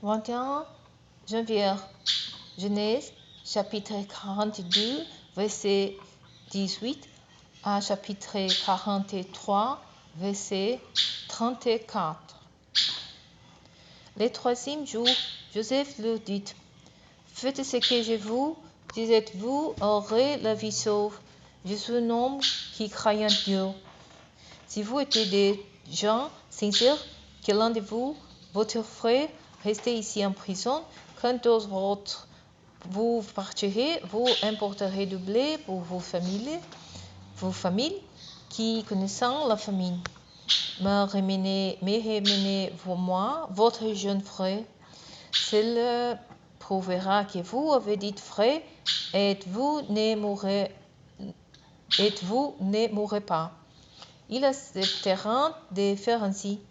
21. Genèse, chapitre 42, verset 18 à chapitre 43, verset 34. Le troisième jour, Joseph leur dit: Faites ce que je vous dis, et vous aurez la vie sauve. Je suis un homme qui croit en Dieu. Si vous êtes des gens sincères, que l'un de vous, votre frère, reste ici en prison, quand vous partirez, vous importerez du blé pour vos familles qui connaissent la famine. Me ramenez-moi votre jeune frère. Cela prouvera que vous avez dit vrai, et vous ne mourrez pas. Ils accepteront de faire ainsi.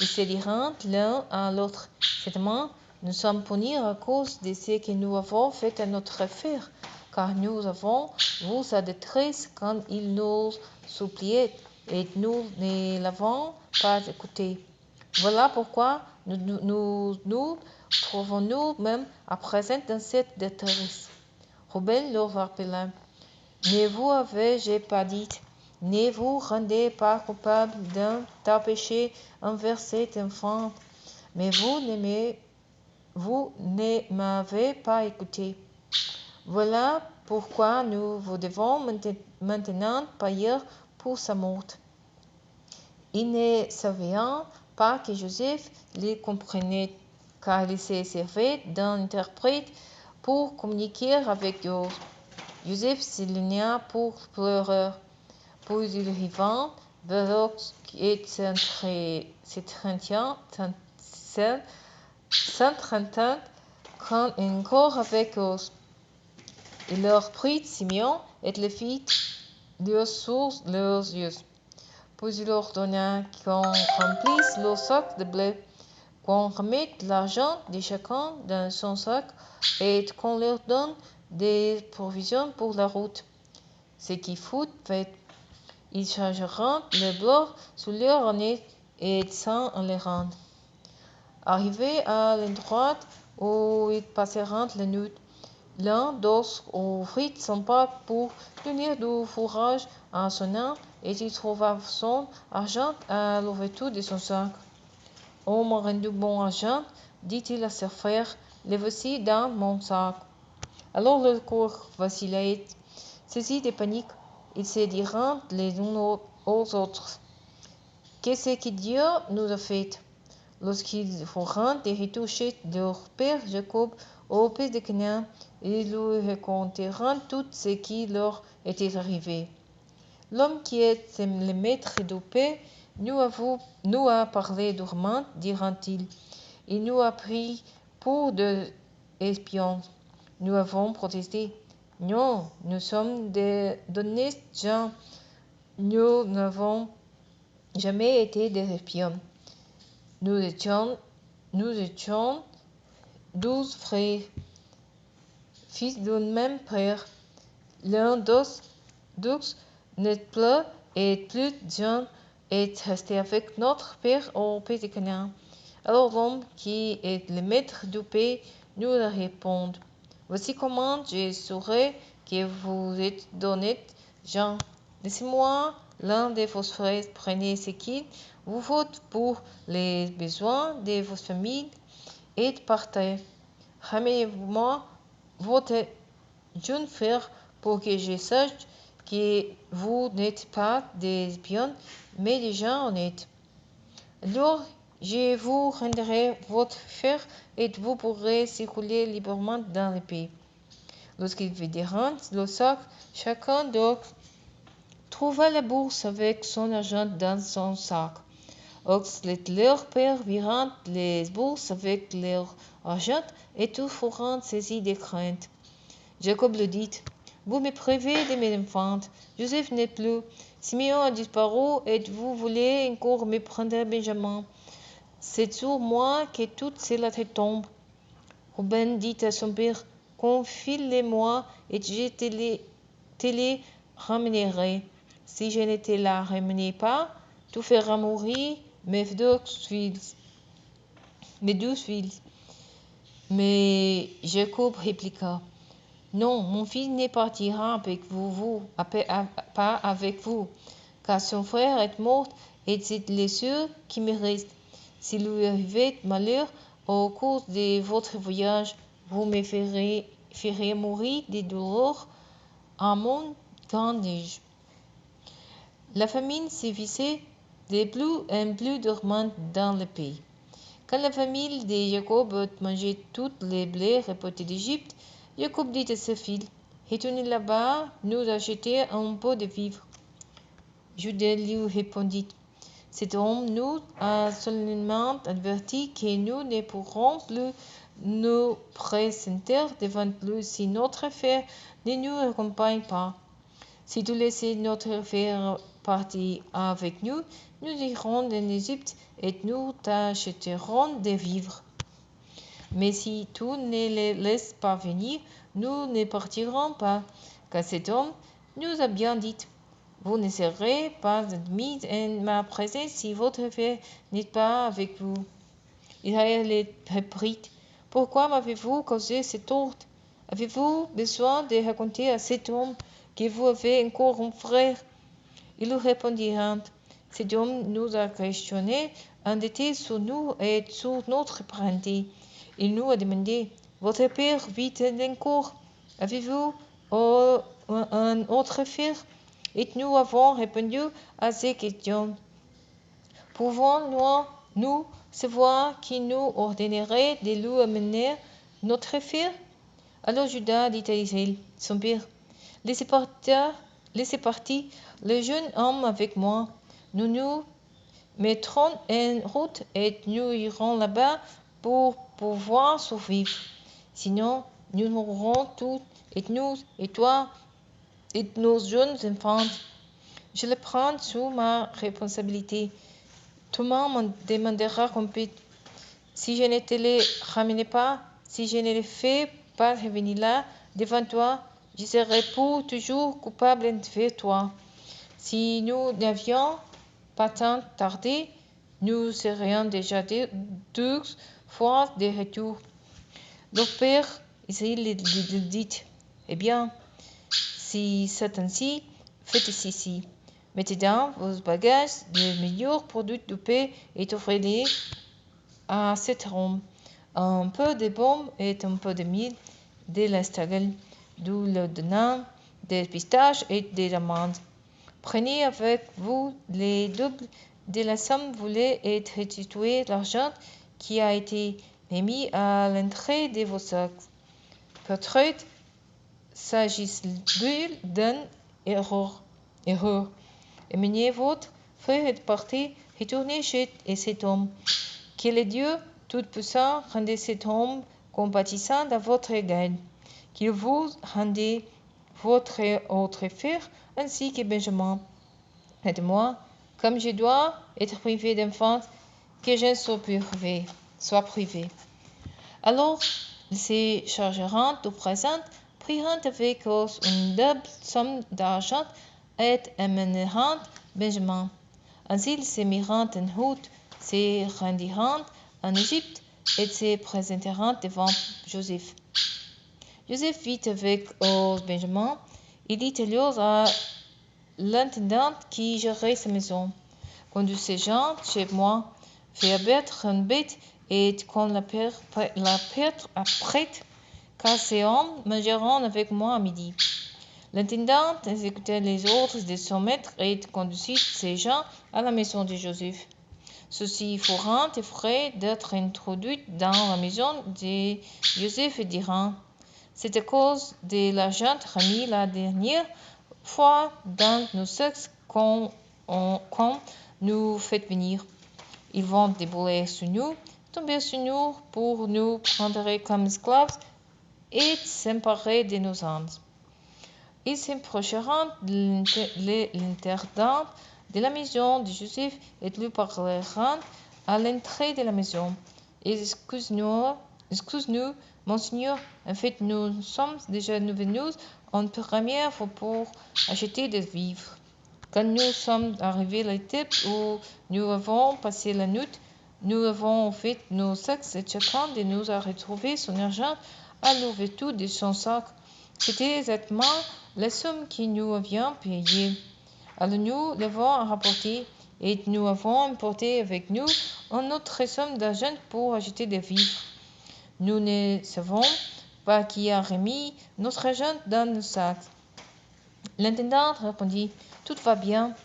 Ils se diront l'un à l'autre: Certainement, nous sommes punis à cause de ce que nous avons fait à notre frère, car nous avons vu sa détresse quand il nous suppliait, et nous ne l'avons pas écouté. Voilà pourquoi nous trouvons nous-mêmes à présent dans cette détresse. Ruben leur rappela: Ne vous avez-je pas dit? Ne vous rendez pas coupable d'un tel péché envers cet enfant, mais vous ne m'avez pas écouté. Voilà pourquoi nous vous devons maintenant payer pour sa mort. Ils ne savaient pas que Joseph les comprenait, car il se servait d'un interprète pour communiquer avec eux. Joseph s'éloigna pour pleurer. Puis il revint vers eux et s'entretint encore avec eux. Il leur prit Simeon et le fit lire sous leurs yeux. Puis il ordonna qu'on remplisse leurs sacs de blé, qu'on remette l'argent de chacun dans son sac et qu'on leur donne des provisions pour la route. Ce qui fut fait. Ils chargeront le blé sur leur nez et s'en alleront. Arrivés à l'endroit où ils passeront la nuit, l'un d'eux ouvrit son pack pour tenir du fourrage à son âne, et il trouva son argent à l'ouverture de son sac. Homme rendu bon argent, dit-il à ses frères, le voici dans mon sac. Alors leur cœur vacillait. Saisis de panique, ils se dirent les uns aux autres: Qu'est-ce que Dieu nous a fait? Lorsqu'ils furent de retour chez leur père Jacob au pays de Canaan, ils lui racontèrent tout ce qui leur était arrivé. L'homme qui est le maître du paix nous a parlé durement, dirent-ils. Il nous a pris pour des espions. Nous avons protesté: Non, nous sommes d'honnêtes gens. Nous n'avons jamais été des espions. Nous étions 12 frères, fils d'un même père. L'un d'eux n'est plus jeune est resté avec notre père au pays de Canaan. Alors l'homme qui est le maître du pays nous répond: Voici comment je saurai que vous êtes d'honnêtes gens. Laissez-moi l'un de vos frères, prenez ce qu'il vous faut pour les besoins de vos familles et partez. Ramenez-moi votre jeune frère pour que je sache que vous n'êtes pas des espions, mais des gens honnêtes. Alors je vous rendrai votre frère et vous pourrez circuler librement dans le pays. Lorsqu'ils videront le sac, chacun d'eux trouva la bourse avec son argent dans son sac. Leur père virent les bourses avec leur argent et tous furent saisis de crainte. Jacob le dit: Vous me privez de mes enfants. Joseph n'est plus. Simeon a disparu et vous voulez encore me prendre Benjamin. C'est sur moi que tout cela tombe. Ruben dit à son père: Confie-les-moi et je te les ramènerai. Si je ne te la ramène pas, tu feras mourir mes 2 fils. Mais Jacob répliqua, non, mon fils ne partira avec pas avec vous, car son frère est mort et c'est le seul qui me reste. S'il lui arrivait malheur au cours de votre voyage, vous me ferez mourir de douleur à mon grand âge. La famine sévissait de plus en plus dormante dans le pays. Quand la famille de Jacob eut mangé tout le blé récolté d'Égypte, Jacob dit à ses fils, retournez là-bas, nous acheter un peu de vivres. Judas lui répondit, cet homme nous a solennellement averti que nous ne pourrons plus nous présenter devant lui si notre frère ne nous accompagne pas. Si tu laisses notre frère partir avec nous, nous irons en Égypte et nous t'achèterons des vivres. Mais si tu ne les laisses pas venir, nous ne partirons pas, car cet homme nous a bien dit, vous ne serez pas admis en ma présence si votre frère n'est pas avec vous. Israël reprit, pourquoi m'avez-vous causé cette tort? Avez-vous besoin de raconter à cet homme que vous avez encore un frère? Ils lui répondirent, cet homme nous a questionné, endetté sur nous et sur notre parenté. Il nous a demandé, votre père vit-il encore? Avez-vous un autre frère? Et nous avons répondu à ces questions. Pouvons-nous savoir qui nous ordonnerait de lui amener notre frère? Alors Judas dit à Israël, son père, laissez partir le jeune homme avec moi. Nous nous mettrons en route et nous irons là-bas pour pouvoir survivre. Sinon, nous mourrons tous, et nous, et toi, et nos jeunes enfants. Je le prends sous ma responsabilité. Thomas me demandera compte. Si je ne te le ramène pas, si je ne le fais pas revenir là, devant toi, je serai pour toujours coupable envers toi. Si nous n'avions pas tant tardé, nous serions déjà 2 fois de retour. Le père Israël dit, eh bien, si c'est ainsi, faites ceci. Mettez dans vos bagages les meilleurs produits de paix et offrez-les à cet homme. Un peu de baume et un peu de miel, de l'estragon, du laudanum, des pistaches et des amandes. Prenez avec vous les doubles de la somme voulée et restituez l'argent qui a été mis à l'entrée de vos sacs. Peut-être s'agit-il d'une erreur. Emmenez votre frère est parti, retournez chez cet homme. Que le Dieu Tout-Puissant rende cet homme compatissant à votre égard. Qu'il vous rende votre autre frère ainsi que Benjamin. Et moi, comme je dois être privé d'enfants, que je sois privé. Alors, ils se chargeront du présent, priront avec eux une double somme d'argent et amèneront Benjamin. Ainsi ils se mirent en route, se rendirent en Égypte et se présenteront devant Joseph. Joseph vit avec Benjamin. Il dit alors à l'intendant qui gérait sa maison, conduis ces gens chez moi, fais abattre une bête et qu'on la prête apprête, car ces hommes mangeront avec moi à midi. L'intendant exécuta les ordres de son maître et conduisit ces gens à la maison de Joseph. Ceux-ci furent effrayés d'être introduits dans la maison de Joseph et dirent, c'est à cause de l'argent remis la dernière fois dans nos sacs qu'on nous fait venir. Ils vont débouler sur nous, tomber sur nous pour nous prendre comme esclaves et s'emparer de nos âmes. Ils s'approcheront de l'intendant de la maison de Joseph et lui parleront à l'entrée de la maison. Excuse-nous, monseigneur, en fait nous sommes déjà venus en première fois pour acheter des vivres. Quand nous sommes arrivés à l'étape où nous avons passé la nuit, Nous avons fait nos sacs et chacun de nous a retrouvé son argent à l'ouverture de son sac. C'était exactement la somme que nous avions payée. Alors nous l'avons rapporté et nous avons emporté avec nous une autre somme d'argent pour acheter des vivres. Nous ne savons pas qui a remis notre argent dans le sac. L'intendant répondit: Tout va bien,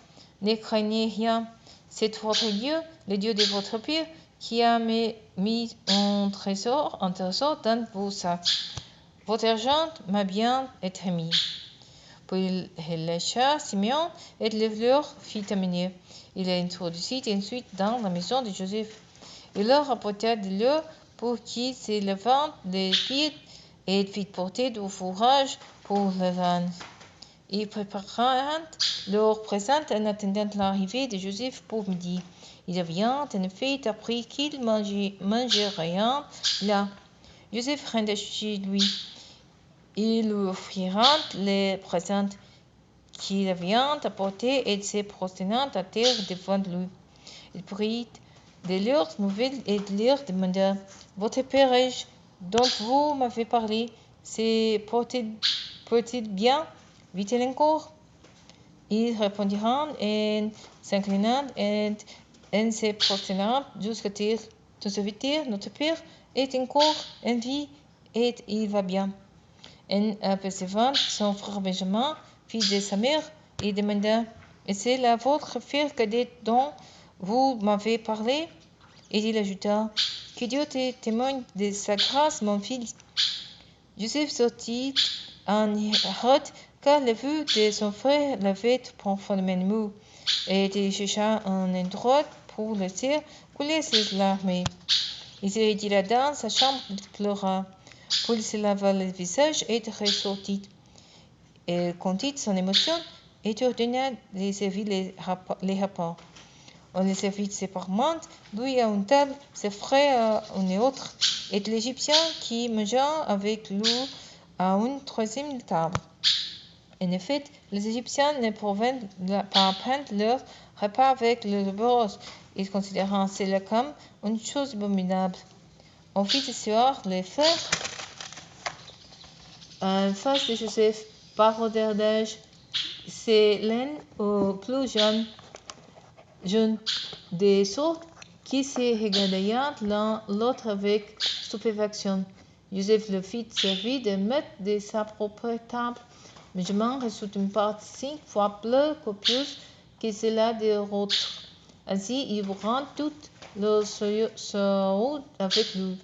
ne craignez rien. C'est votre Dieu, le Dieu de votre père, qui a mis un trésor dans vos sacs. Votre argent m'a bien été remis. Puis il lâcha Simeon et le leur fit amener. Il l'introduisit ensuite dans la maison de Joseph. Il leur apporta de l'eau pour qu'ils se lavent les pieds et fit porter du fourrage pour les ânes. Ils préparèrent leur présent en attendant l'arrivée de Joseph pour midi. Ils avaient en effet appris qu'ils mangeraient là. Joseph rentra chez lui. Ils lui offrirent les présents qu'il avait apportés et se prosternant à terre devant lui. Il prit de leurs nouvelles et leur demanda: Votre père dont vous m'avez parlé, se porte-t-il bien? Vit-il encore? Ils répondirent en s'inclinant et en se prosternant jusqu'à terre: Ton serviteur, notre père, est encore en vie et il va bien. En apercevant son frère Benjamin, fils de sa mère, il demanda: Est-ce là votre frère cadet dont vous m'avez parlé? Et il ajouta: Que Dieu te témoigne de sa grâce, mon fils. Joseph sortit en hâte, car la vue de son frère l'avait profondément ému, et il chercha un endroit pour laisser couler ses larmes. Il se retira dans sa chambre et pleura. Puis il se lava le visage et ressortit. Il contit son émotion et ordonna de servir les repas. On les servit séparément, lui à une table, ses frères à une autre, et l'Égyptien qui mangea avec lui à une troisième table. En effet, les Égyptiens ne pouvaient pas prendre leur repas avec le bourreau. Ils considéraient cela comme une chose abominable. On fit asseoir les frères en face de Joseph par ordre d'âge. C'est l'un au plus jeune, de sorte qu'ils se regardaient l'un l'autre avec stupéfaction. Joseph le fit servir de maître de sa propre table. Benjamin reçut une part 5 fois plus copieuse que cela des autres. Ainsi, ils virent toute leur sorte avec lui.